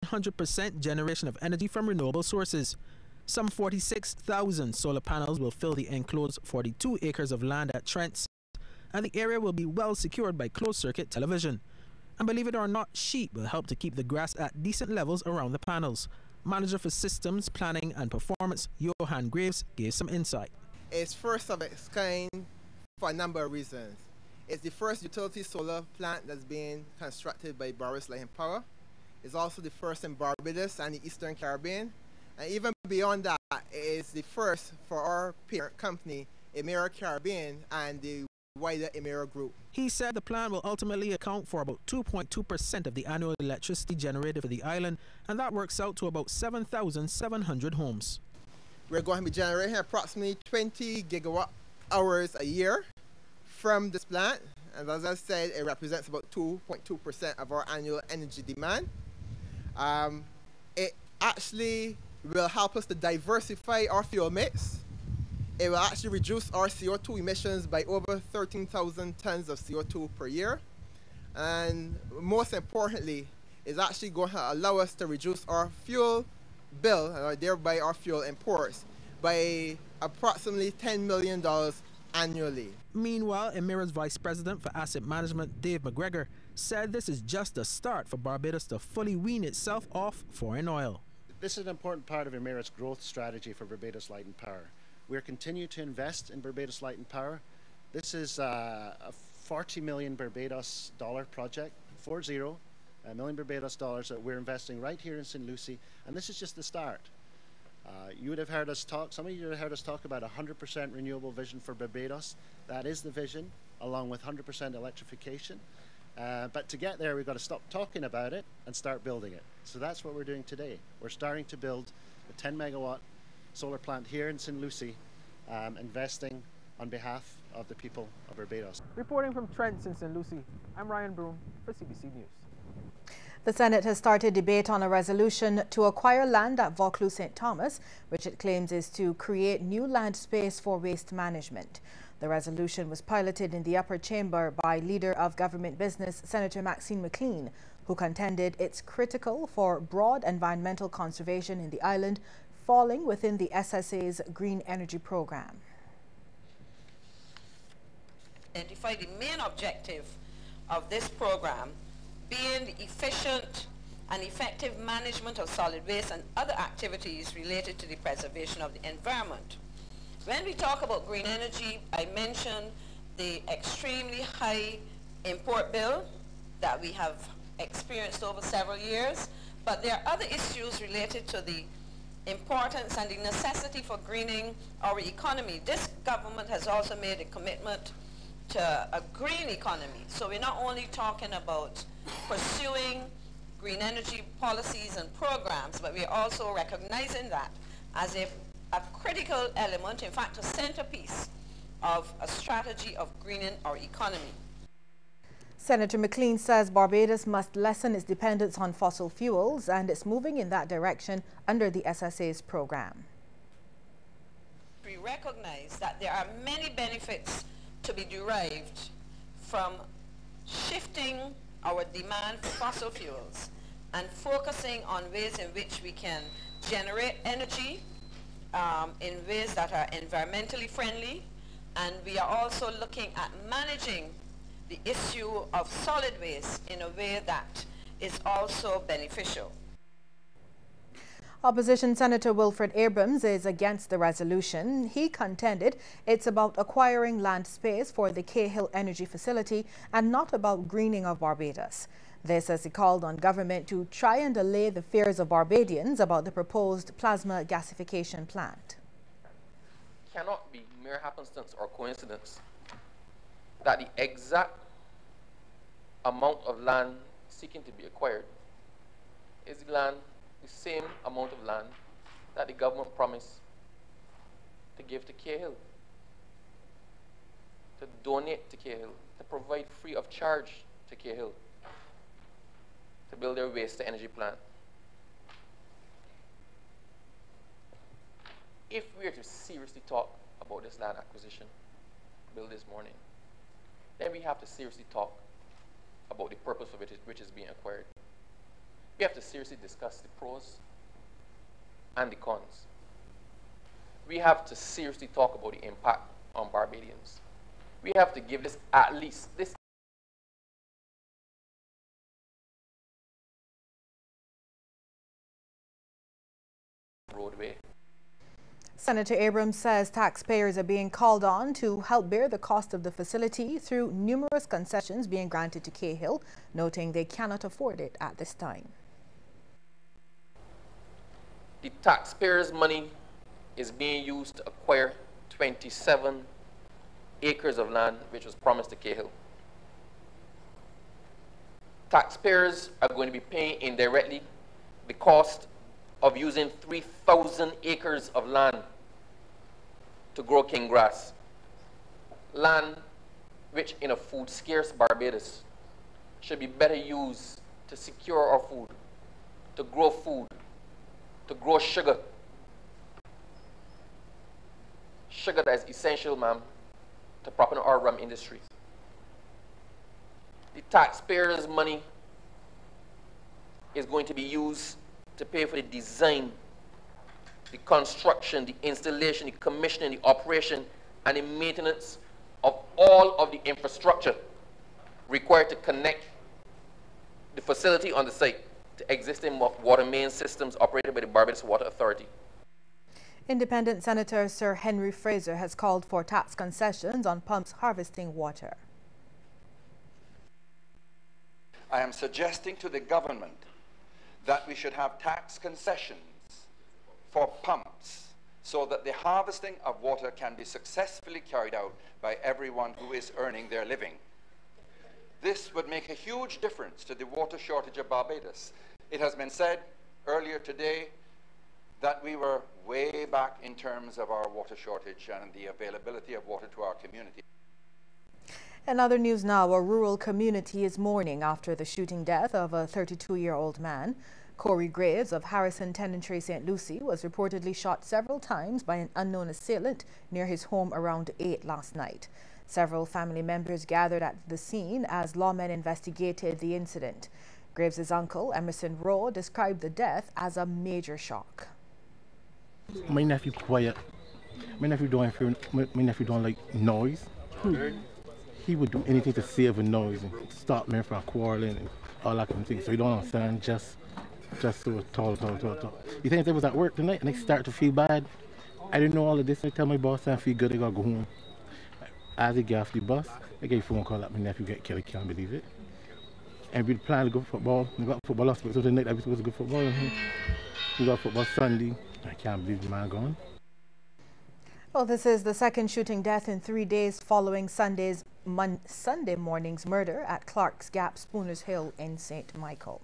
100% generation of energy from renewable sources. Some 46,000 solar panels will fill the enclosed 42 acres of land at Trent's, and the area will be well secured by closed-circuit television. And believe it or not, sheep will help to keep the grass at decent levels around the panels. Manager for Systems, Planning and Performance, Johan Graves, gave some insight. It's first of its kind for a number of reasons. It's the first utility solar plant that's being constructed by Barbados Light and Power. It's also the first in Barbados and the Eastern Caribbean. And even beyond that, it is the first for our parent company, Emera Caribbean, and the wider Emera Group. He said the plant will ultimately account for about 2.2% of the annual electricity generated for the island, and that works out to about 7,700 homes. We're going to be generating approximately 20 gigawatt hours a year from this plant, and as I said, it represents about 2.2% of our annual energy demand. It actually will help us to diversify our fuel mix. It will actually reduce our CO2 emissions by over 13,000 tons of CO2 per year. And most importantly, it's actually going to allow us to reduce our fuel bill, and thereby our fuel imports, by approximately $10 million annually. Meanwhile, Emera's Vice President for Asset Management, Dave McGregor, said this is just a start for Barbados to fully wean itself off foreign oil. This is an important part of Emera's growth strategy for Barbados Light and Power. We're continuing to invest in Barbados Light and Power. This is a 40 million Barbados dollar project, 40 million Barbados dollars that we're investing right here in St. Lucie, and this is just the start. You would have heard us talk, some of you have heard us talk about 100% renewable vision for Barbados. That is the vision, along with 100% electrification. But to get there, we've got to stop talking about it and start building it. So that's what we're doing today. We're starting to build a 10 megawatt solar plant here in St. Lucie, investing on behalf of the people of Barbados. Reporting from Trent in St. Lucie, I'm Ryan Broom for CBC News. The Senate has started debate on a resolution to acquire land at Vaucluse St. Thomas, which it claims is to create new land space for waste management. The resolution was piloted in the upper chamber by Leader of Government Business, Senator Maxine McLean, who contended it's critical for broad environmental conservation in the island, falling within the SSA's green energy program. Identify the main objective of this program being the efficient and effective management of solid waste and other activities related to the preservation of the environment. When we talk about green energy, I mentioned the extremely high import bill that we have experienced over several years, but there are other issues related to the importance and the necessity for greening our economy. This government has also made a commitment to a green economy. So we're not only talking about pursuing green energy policies and programs, but we're also recognizing that as a critical element, in fact a centerpiece of a strategy of greening our economy. Senator McLean says Barbados must lessen its dependence on fossil fuels, and it's moving in that direction under the SSA's program. We recognize that there are many benefits to be derived from shifting our demand for fossil fuels and focusing on ways in which we can generate energy in ways that are environmentally friendly, and we are also looking at managing the issue of solid waste in a way that is also beneficial. Opposition Senator Wilfred Abrams is against the resolution. He contended it's about acquiring land space for the Cahill Energy Facility and not about greening of Barbados. This as he called on government to try and allay the fears of Barbadians about the proposed plasma gasification plant. It cannot be mere happenstance or coincidence that the exact amount of land seeking to be acquired is the same amount of land that the government promised to give to Cahill, to donate to Cahill, to provide free of charge to Cahill, to build their waste-to-energy plant. If we are to seriously talk about this land acquisition bill this morning, then we have to seriously talk about the purpose for which is being acquired. we have to seriously discuss the pros and the cons. We have to seriously talk about the impact on Barbadians. We have to give this at least this roadway. Senator Abrams says taxpayers are being called on to help bear the cost of the facility through numerous concessions being granted to Cahill, noting they cannot afford it at this time. The taxpayers' money is being used to acquire 27 acres of land which was promised to Cahill. Taxpayers are going to be paying indirectly the cost of using 3,000 acres of land to grow king grass. Land which in a food scarce Barbados should be better used to secure our food, to grow sugar. Sugar that is essential, ma'am, to prop up our rum industry. The taxpayers' money is going to be used to pay for the design, the construction, the installation, the commissioning, the operation, and the maintenance of all of the infrastructure required to connect the facility on the site to existing water main systems operated by the Barbados Water Authority. Independent Senator Sir Henry Fraser has called for tax concessions on pumps harvesting water. I am suggesting to the government that we should have tax concessions for pumps so that the harvesting of water can be successfully carried out by everyone who is earning their living. This would make a huge difference to the water shortage of Barbados. It has been said earlier today that we were way back in terms of our water shortage and the availability of water to our community. In other news now, a rural community is mourning after the shooting death of a 32-year-old man. Corey Graves of Harrison Tenantry, St. Lucie, was reportedly shot several times by an unknown assailant near his home around 8 last night. Several family members gathered at the scene as lawmen investigated the incident. Graves' uncle, Emerson Rowe, described the death as a major shock. My nephew quiet. My nephew don't like noise. He would do anything to save a noise and stop me from quarreling and all that kind of thing. So you don't understand, just so tall. You think I was at work tonight and I start to feel bad. I didn't know all of this. I tell my boss I feel good, I gotta go home. As I get off the bus, I get a phone call that my nephew get killed. I can't believe it. And we planned to go football. We got football last week, so tonight I was supposed to go football. We got football Sunday. I can't believe the man gone. Well, this is the second shooting death in 3 days following Sunday morning's murder at Clark's Gap, Spooners Hill in St. Michael.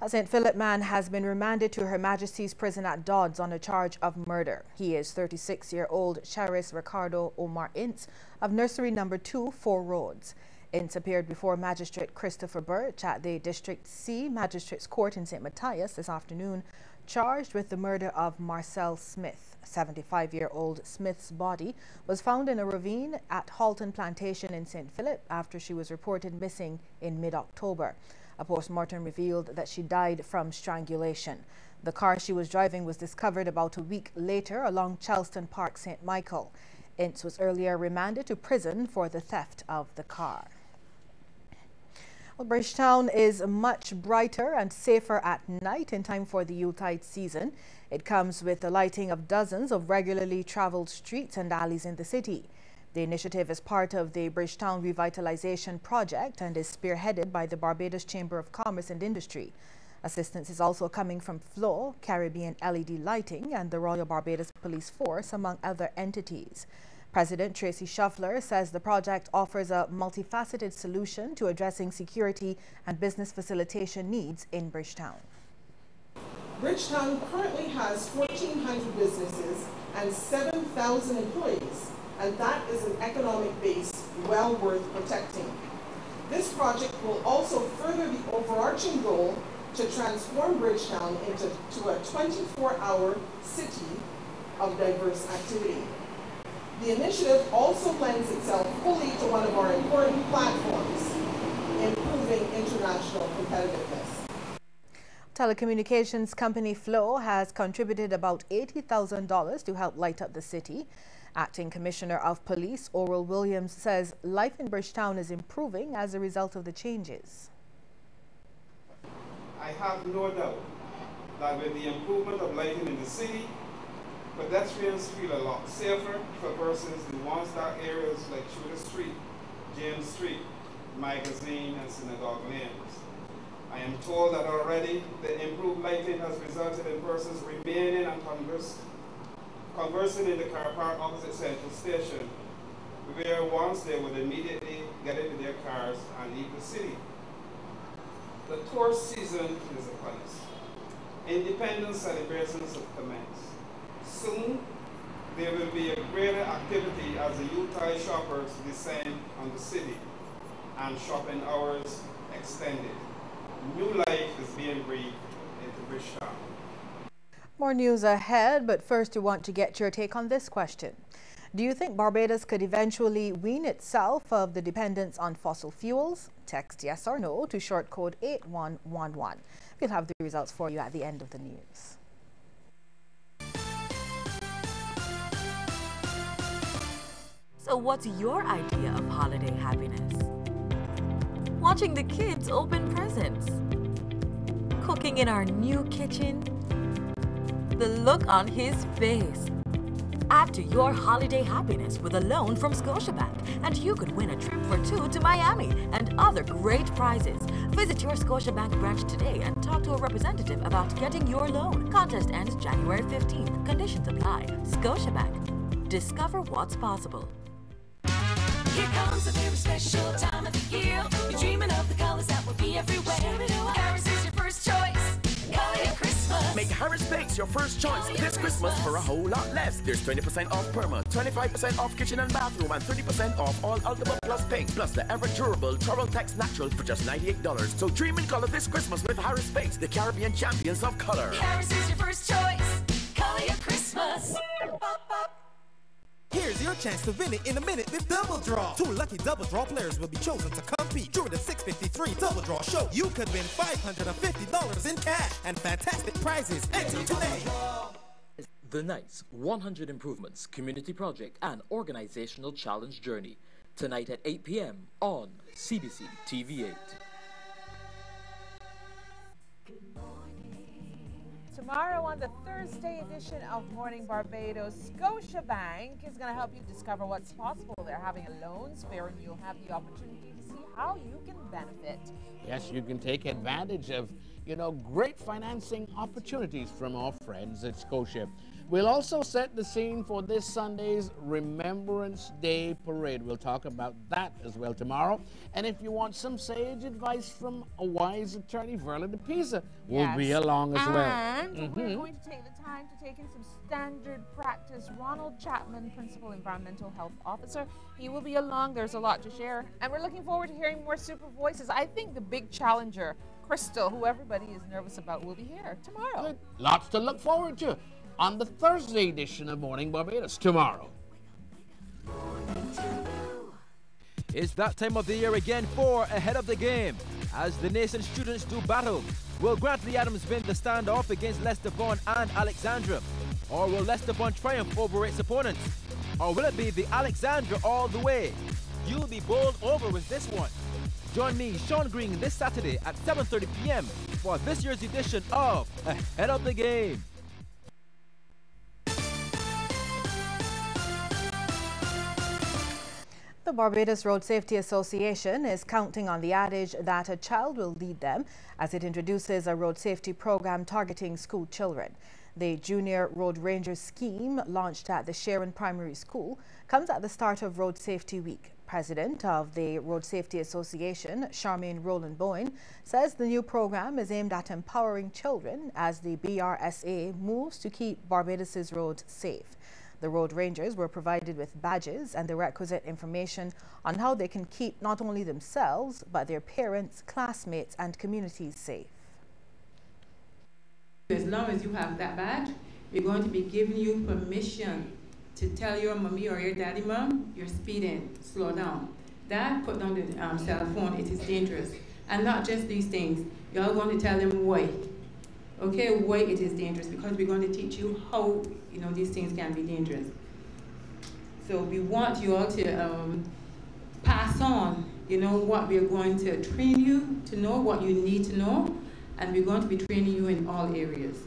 A St. Philip man has been remanded to Her Majesty's Prison at Dodds on a charge of murder. He is 36-year-old Charis Ricardo Omar Ince of Nursery No. 2, 4 Roads. Ince appeared before Magistrate Christopher Birch at the District C Magistrates Court in St. Matthias this afternoon, charged with the murder of Marcel Smith. 75-year-old Smith's body was found in a ravine at Halton Plantation in St. Philip after she was reported missing in mid-October. A post-mortem revealed that she died from strangulation. The car she was driving was discovered about a week later along Charleston Park, St. Michael. Ince was earlier remanded to prison for the theft of the car. Well, Bridgetown is much brighter and safer at night in time for the Yuletide season. It comes with the lighting of dozens of regularly traveled streets and alleys in the city. The initiative is part of the Bridgetown Revitalization Project and is spearheaded by the Barbados Chamber of Commerce and Industry. Assistance is also coming from Flow, Caribbean LED Lighting, and the Royal Barbados Police Force, among other entities. President Tracy Shuffler says the project offers a multifaceted solution to addressing security and business facilitation needs in Bridgetown. Bridgetown currently has 1,400 businesses and 7,000 employees, and that is an economic base well worth protecting. This project will also further the overarching goal to transform Bridgetown into a 24-hour city of diverse activity. The initiative also lends itself fully to one of our important platforms, improving international competitiveness. Telecommunications company Flow has contributed about $80,000 to help light up the city. Acting Commissioner of Police Oral Williams says life in Bridgetown is improving as a result of the changes. I have no doubt that with the improvement of lighting in the city, pedestrians feel a lot safer for persons in one-star areas like Tudor Street, James Street, Magazine, and Synagogue Lanes. I am told that already the improved lighting has resulted in persons remaining and conversing in the car park opposite Central Station, where once they would immediately get into their cars and leave the city. The tourist season is upon us. Independence celebrations have commenced. Soon, there will be a greater activity as the Utah shoppers descend on the city and shopping hours extended. New life is being breathed into Bridgetown. More news ahead, but first we want to get your take on this question. Do you think Barbados could eventually wean itself of the dependence on fossil fuels? Text yes or no to short code 8111. We'll have the results for you at the end of the news. So what's your idea of holiday happiness? Watching the kids open presents? Cooking in our new kitchen? The look on his face. Add to your holiday happiness with a loan from Scotiabank, and you could win a trip for two to Miami and other great prizes. Visit your Scotiabank branch today and talk to a representative about getting your loan. Contest ends January 15th. Conditions apply. Scotiabank. Discover what's possible. Here comes a very special time of the year. You're dreaming of the colors that will be everywhere. Harris is your first choice. Color your Christmas. Make Harris Paints your first choice this Christmas for a whole lot less. There's 20% off Perma, 25% off kitchen and bathroom, and 30% off all Ultimate Plus paint, plus the ever-durable Turbotex Natural for just $98. So dream in color this Christmas with Harris Paints, the Caribbean champions of color. Harris is your first choice. Color your Christmas. Here's your chance to win it in a minute with Double Draw. 2 lucky Double Draw players will be chosen to compete during the 653 Double Draw show. You could win $550 in cash and fantastic prizes. Enter today. The NICE 100 Improvements Community Project and Organizational Challenge Journey. Tonight at 8 p.m. on CBC TV 8. Tomorrow on the Thursday edition of Morning Barbados, Scotiabank is going to help you discover what's possible. They're having a loans fair and you'll have the opportunity to see how you can benefit. Yes, you can take advantage of, great financing opportunities from our friends at Scotia. We'll also set the scene for this Sunday's Remembrance Day Parade. We'll talk about that as well tomorrow. And if you want some sage advice from a wise attorney, Verla de Pisa will be along as well. And we're going to take the time to take in some standard practice. Ronald Chapman, Principal Environmental Health Officer. He will be along. There's a lot to share. And we're looking forward to hearing more super voices. I think the big challenger, Crystal, who everybody is nervous about, will be here tomorrow. Good. Lots to look forward to on the Thursday edition of Morning Barbados tomorrow. It's that time of the year again for Ahead of the Game. As the nation's students do battle, will Grantley Adams win the standoff against Leicester Vaughan and Alexandra? Or will Leicester Vaughan triumph over its opponents? Or will it be the Alexandra all the way? You'll be bowled over with this one. Join me, Sean Green, this Saturday at 7:30 p.m. for this year's edition of Ahead of the Game. The Barbados Road Safety Association is counting on the adage that a child will lead them as it introduces a road safety program targeting school children. The Junior Road Rangers scheme, launched at the Sharon Primary School, comes at the start of Road Safety Week. President of the Road Safety Association, Charmaine Rowland Boyne, says the new program is aimed at empowering children as the BRSA moves to keep Barbados's roads safe. The Road Rangers were provided with badges and the requisite information on how they can keep not only themselves, but their parents, classmates, and communities safe. As long as you have that badge, we're going to be giving you permission to tell your mommy or your daddy, mom, you're speeding, slow down. Dad, put down the cell phone, it is dangerous. And not just these things, you're going to tell them why. okay, why it is dangerous, because we're going to teach you how, you know, these things can be dangerous. So we want you all to pass on, you know, what we're going to train you to know, what you need to know, and we're going to be training you in all areas.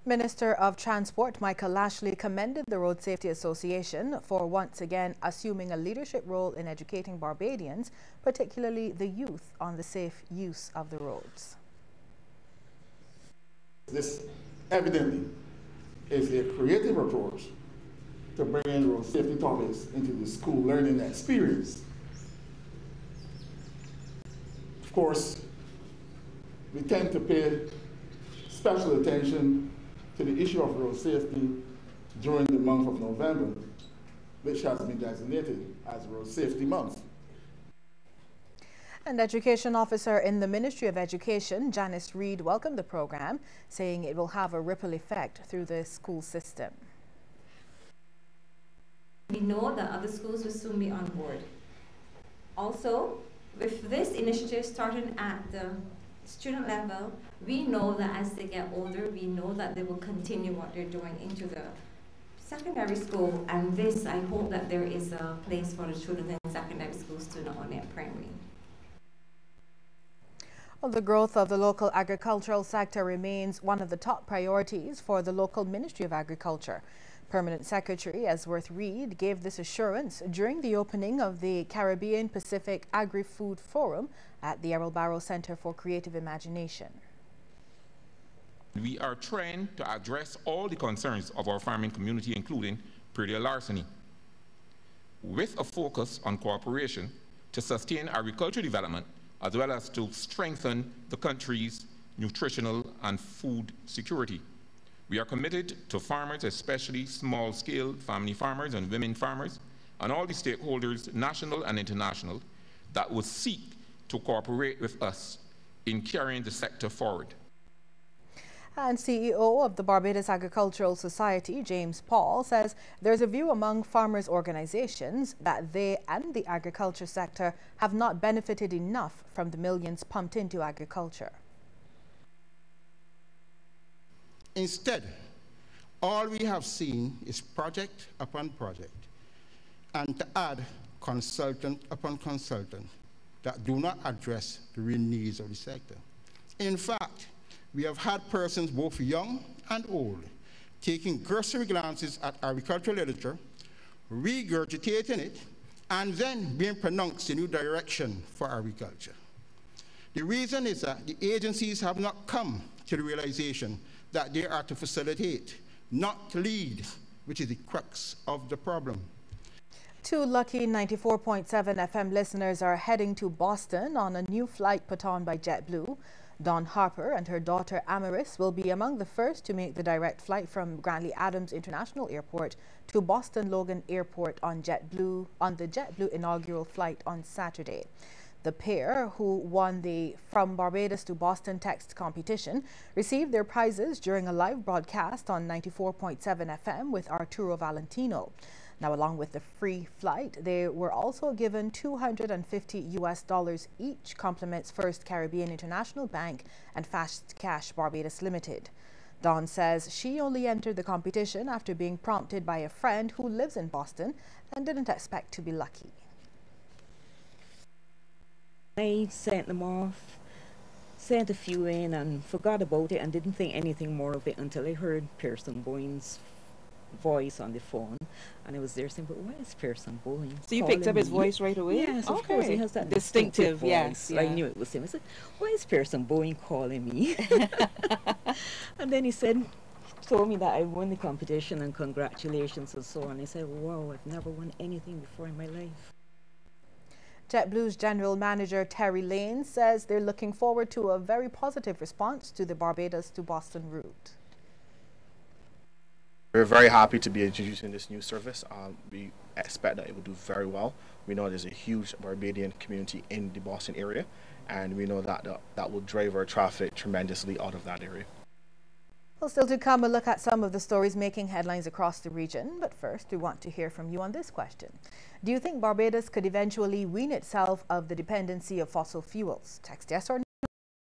Minister of Transport Michael Lashley commended the Road Safety Association for once again assuming a leadership role in educating Barbadians, particularly the youth, on the safe use of the roads. This evidently is a creative approach to bring in road safety topics into the school learning experience. Of course, we tend to pay special attention to the issue of road safety during the month of November, which has been designated as Road Safety Month. And Education Officer in the Ministry of Education, Janice Reed, welcomed the program, saying it will have a ripple effect through the school system. We know that other schools will soon be on board. Also, with this initiative starting at the student level, we know that as they get older, we know that they will continue what they're doing into the secondary school, and this, I hope that there is a place for the children in secondary schools to not only at primary. Well, the growth of the local agricultural sector remains one of the top priorities for the local Ministry of Agriculture. Permanent Secretary Esworth Reed gave this assurance during the opening of the Caribbean Pacific Agri-Food Forum at the Errol Barrow Center for Creative Imagination. We are trying to address all the concerns of our farming community, including predial larceny, with a focus on cooperation to sustain agricultural development as well as to strengthen the country's nutritional and food security. We are committed to farmers, especially small-scale family farmers and women farmers, and all the stakeholders, national and international, that will seek to cooperate with us in carrying the sector forward. And CEO of the Barbados Agricultural Society, James Paul, says there's a view among farmers' organizations that they and the agriculture sector have not benefited enough from the millions pumped into agriculture. Instead, all we have seen is project upon project, and to add consultant upon consultant that do not address the real needs of the sector. In fact, we have had persons both young and old taking cursory glances at agricultural literature, regurgitating it, and then being pronounced a new direction for agriculture. The reason is that the agencies have not come to the realization that they are to facilitate, not to lead, which is the crux of the problem. Two lucky 94.7 FM listeners are heading to Boston on a new flight put on by JetBlue. Dawn Harper and her daughter Amaris will be among the first to make the direct flight from Grantley Adams International Airport to Boston Logan Airport on the JetBlue inaugural flight on Saturday. The pair, who won the From Barbados to Boston text competition, received their prizes during a live broadcast on 94.7 FM with Arturo Valentino. Now, along with the free flight, they were also given $250 each, compliments First Caribbean International Bank and Fast Cash Barbados Limited. Dawn says she only entered the competition after being prompted by a friend who lives in Boston and didn't expect to be lucky. I sent them off, sent a few in and forgot about it and didn't think anything more of it until I heard Pearson Boyne's voice on the phone, and I was there saying, but why is Pearson Boyne So you picked up his voice right away? Yes, of Okay. course. He has that Distinctive, voice. yes, I yeah. knew it was him. I said, why is Pearson Boyne calling me? And then he told me that I won the competition and congratulations and so on. I said, wow, I've never won anything before in my life. JetBlue's General Manager Terry Lane says they're looking forward to a very positive response to the Barbados to Boston route. We're very happy to be introducing this new service. We expect that it will do very well. We know there's a huge Barbadian community in the Boston area, and we know that that will drive our traffic tremendously out of that area. Well, still to come, a look at some of the stories making headlines across the region. But first, we want to hear from you on this question. Do you think Barbados could eventually wean itself of the dependency of fossil fuels? Text yes or no.